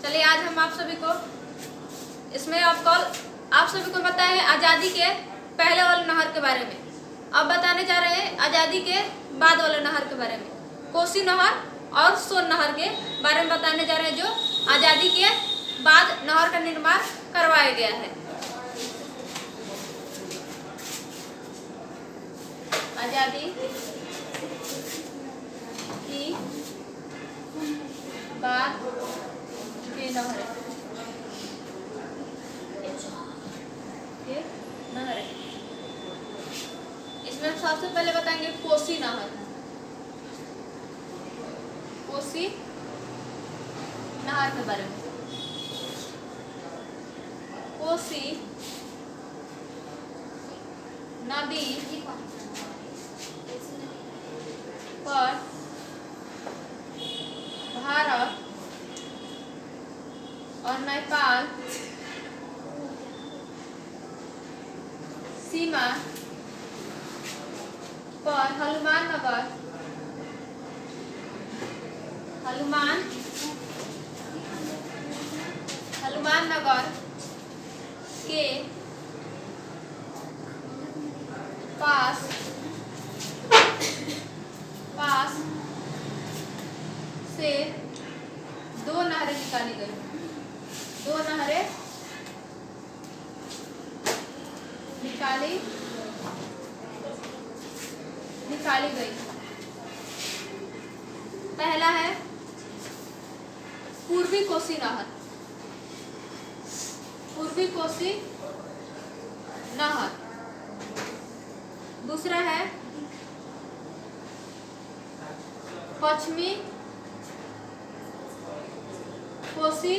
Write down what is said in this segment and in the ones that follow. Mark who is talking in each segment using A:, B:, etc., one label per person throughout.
A: चलिए आज हम आप सभी को इसमें आप सभी को बताएं आज़ादी के पहले वाले नहर के बारे में। अब बताने जा रहे हैं आज़ादी के बाद वाले नहर के बारे में। कोसी नहर और सोन नहर के बारे में बताने जा रहे हैं, जो आज़ादी के बाद नहर का निर्माण करवाया गया है। आज़ादी की बाद के नहर इसमें सबसे पहले बताएंगे कोसी नहर। कोसी नहर के बारे में। कोसी नदी पर भारत और नेपाल सीमा पर हनुमान नगर के पास से दो नहरें निकाली गई। दो नहरें निकाली गई। पहला है पूर्वी कोसी नहर। पूर्वी कोसी नहर। दूसरा है पश्चिमी कोसी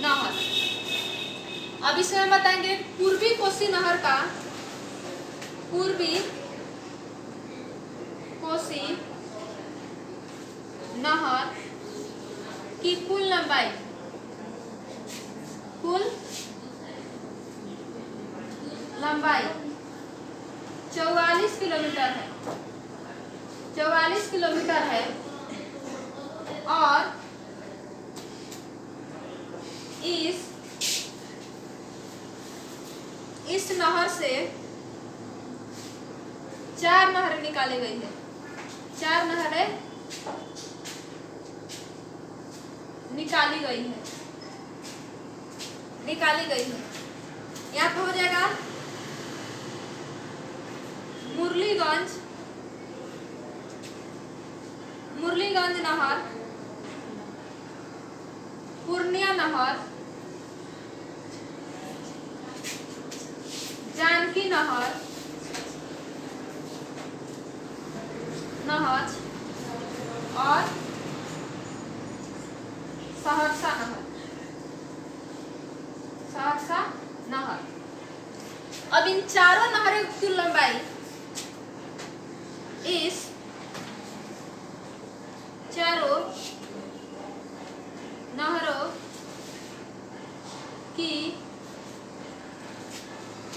A: नहर। अब इसमें बताएंगे पूर्वी कोसी नहर का। पूर्वी कोसी नहर की कुल लंबाई 44 किलोमीटर है। 44 किलोमीटर है और इस नहर से 4 नहरें निकाली गई है। 4 नहरें निकाली गई है। यहाँ पे हो जाएगा मुरलीगंज नहर, पूर्णिया नहर, जानकी नहर और सहरसा नहर। अब इन चारों नहरों की कुल लंबाई इस चारों नहरों की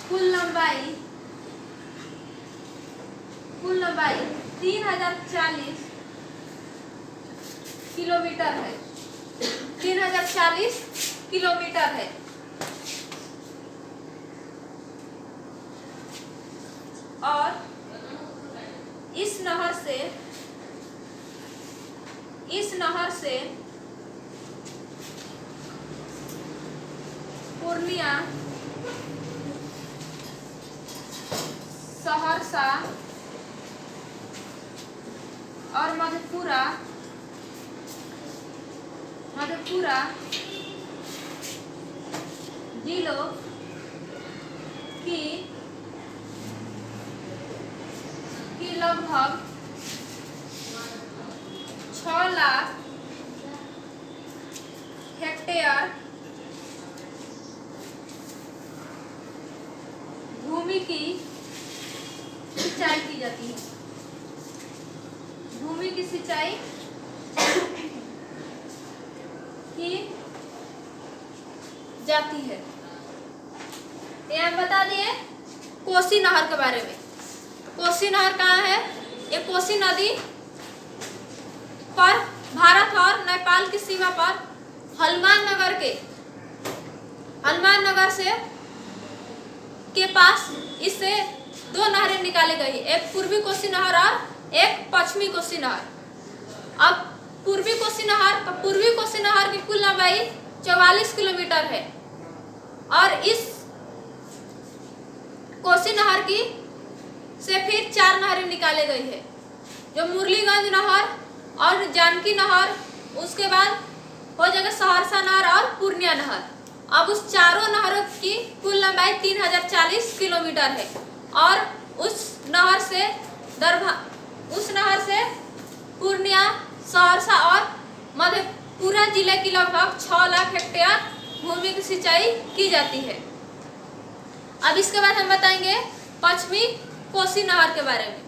A: कुल लंबाई 3040 किलोमीटर है। 3040 किलोमीटर है। और इस नहर से पूर्णिया, सहरसा और मधेपुरा जिलों की लगभग 6 लाख हेक्टेयर भूमि की सिंचाई की जाती है। भूमि की सिंचाई की जाती है। यहाँ बता दिए कोसी नहर के बारे में। कोसी नहर कहाँ है? ये कोसी नदी पर भारत और नेपाल की सीमा पर के हनुमान नगर से के पास इससे दो नहरें निकाली गई, एक पूर्वी कोसी नहर और एक पश्चिमी कोसी नहर। अब पूर्वी कोसी नहर की कुल लंबाई 44 किलोमीटर है और इस कोसी नहर की से फिर 4 नहरें निकाली गई है, जो मुरलीगंज नहर और जानकी नहर, उसके बाद हो जाएगा सहरसा नहर और पूर्णिया नहर। अब उस चारों नहरों की कुल लंबाई 3040 किलोमीटर है और उस नहर से पूर्णिया, सहरसा और मधेपुरा जिले की लगभग 6 लाख हेक्टेयर भूमि की सिंचाई की जाती है। अब इसके बाद हम बताएंगे पश्चिमी कोसी नहर के बारे में।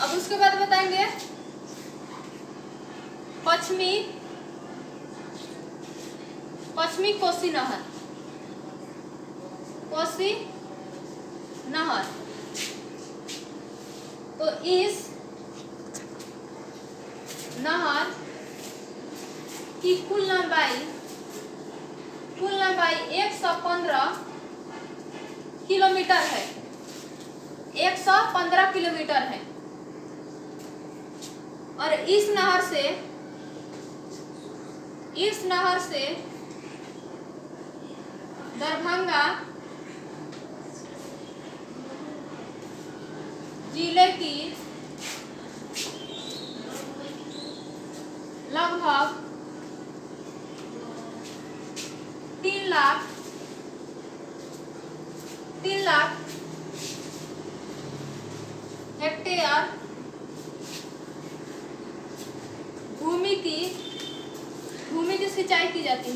A: अब उसके बाद बताएंगे पश्चिमी कोसी नहर। तो इस नहर की कुल लंबाई 115 किलोमीटर है, 115 किलोमीटर है और इस नहर से दरभंगा जिले की लगभग 3 लाख हेक्टेयर भूमि की सिंचाई की जाती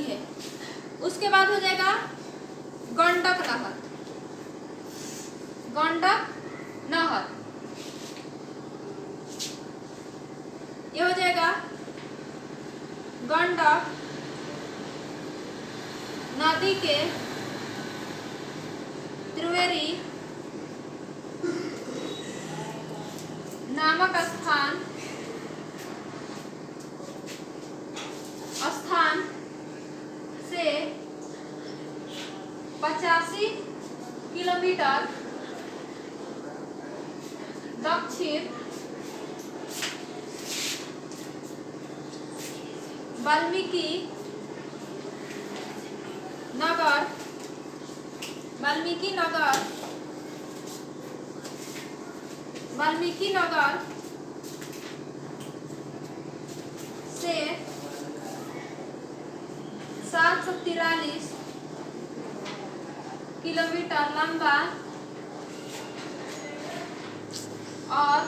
A: है, उसके बाद हो जाएगा गंडक नहर। ये हो जाएगा गंडक नदी के त्रिवेणी नामक स्थान से 85 किलोमीटर दक्षिण वाल्मीकि नगर से 743 किलोमीटर लंबा और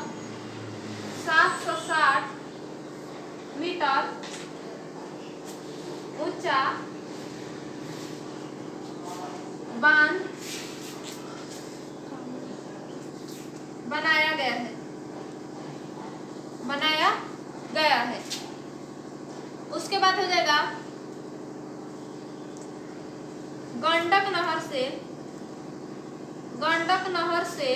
A: 760 मीटर ऊंचा बांध बनाया गया है। उसके बाद हो जाएगा गंडक नहर से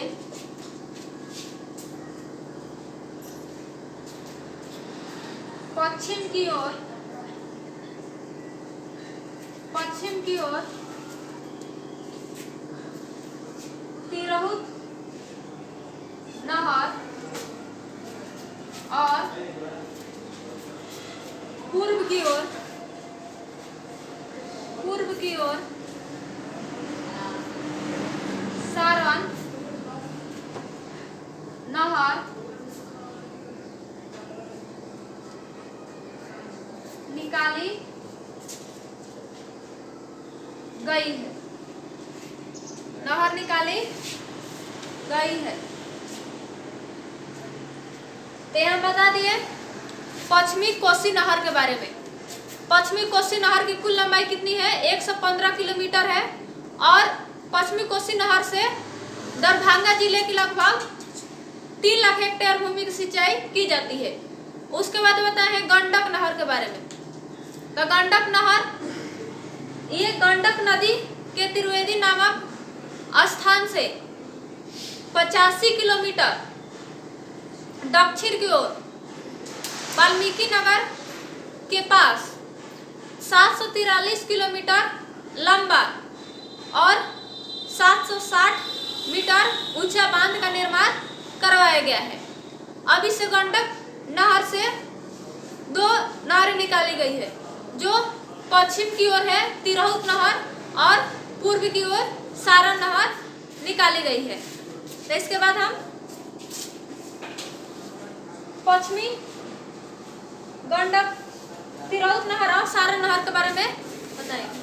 A: पश्चिम की ओर तिरहुत नहर और पूर्व की ओर सारण नहर निकाली गई है, नहर निकाली गई है। तो हम बता दिए पश्चिमी कोसी नहर के बारे में। पश्चिमी कोसी नहर की कुल लंबाई कितनी है? 115 किलोमीटर है और पश्चिमी कोसी नहर से दरभंगा जिले की लगभग 3 लाख हेक्टेयर भूमि की सिंचाई की जाती है। उसके बाद बताए हैं गंडक नहर के बारे में। तो गंडक नहर, ये गंडक नदी के त्रिवेदी नामक स्थान से 85 किलोमीटर दक्षिण की ओर वाल्मीकि नगर के पास 743 किलोमीटर लंबा और 760 मीटर ऊंचा बांध का निर्माण करवाया गया है। अब इस गंडक नहर से 2 नहरें निकाली गई है, जो पश्चिम की ओर है तिरहुत नहर और पूर्व की ओर सारण नहर निकाली गई है। तो इसके बाद हम पश्चिमी गंडक, तिरहुत नहर और सारण नहर के बारे में बताएंगे।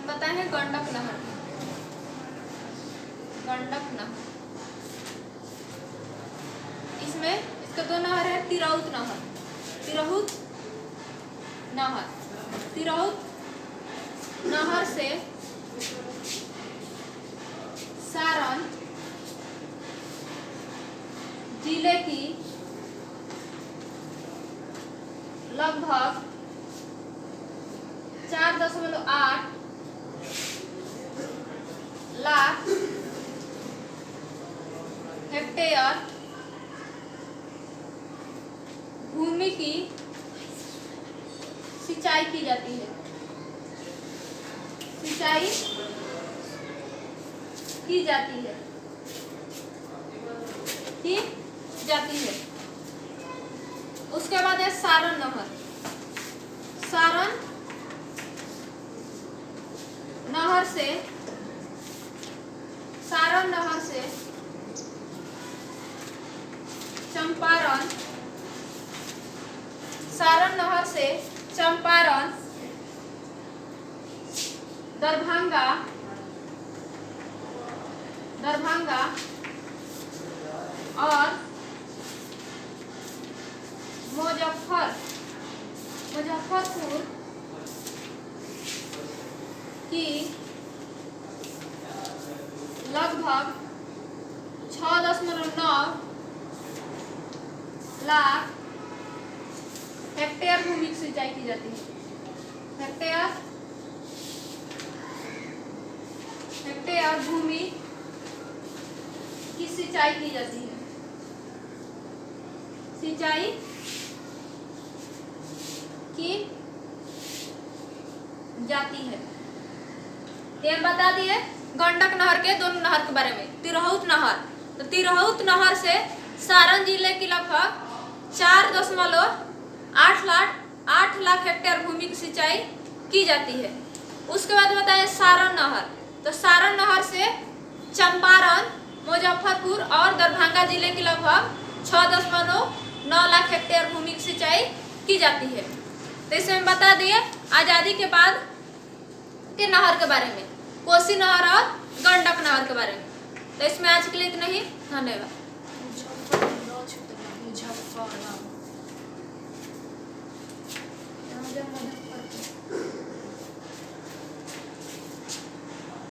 A: बताए हैं गंडक नहर। गंडक नहर, इसमें इसके 2 नहर है, तिरहुत नहर। तिरहुत नहर, तिरहुत नहर से सारण जिले की लगभग 4.8 लाख हेक्टेयर भूमि की सिंचाई की जाती है। सिंचाई की जाती है, की जाती है। उसके बाद है सारण नहर। सारण नहर से, सारण नहर से चंपारण, सारण नहर से चंपारण, दरभंगा, दरभंगा और मुजफ्फरपुर की लगभग 6.9 लाख हेक्टेयर भूमि की सिंचाई की जाती है। हेक्टेयर भूमि की सिंचाई की जाती है। सिंचाई की जाती है। ये बता दिए गंडक नहर के 2 नहर के बारे में। तिरहुत नहर, तो तिरहुत नहर से सारण जिले की लगभग 4.8 लाख हेक्टेयर भूमि की सिंचाई की जाती है। उसके बाद बताए सारण नहर, तो सारण नहर से चंपारण, मुजफ्फरपुर और दरभंगा जिले की लगभग 6.9 लाख हेक्टेयर भूमि की सिंचाई की जाती है। तो इसमें बता दिए आज़ादी के बाद के नहर के बारे में, कोसी नहर और गंडक नहर के बारे में। तो इसमें आज के लिए इतना ही, धन्यवाद। मुजफ्फरपुर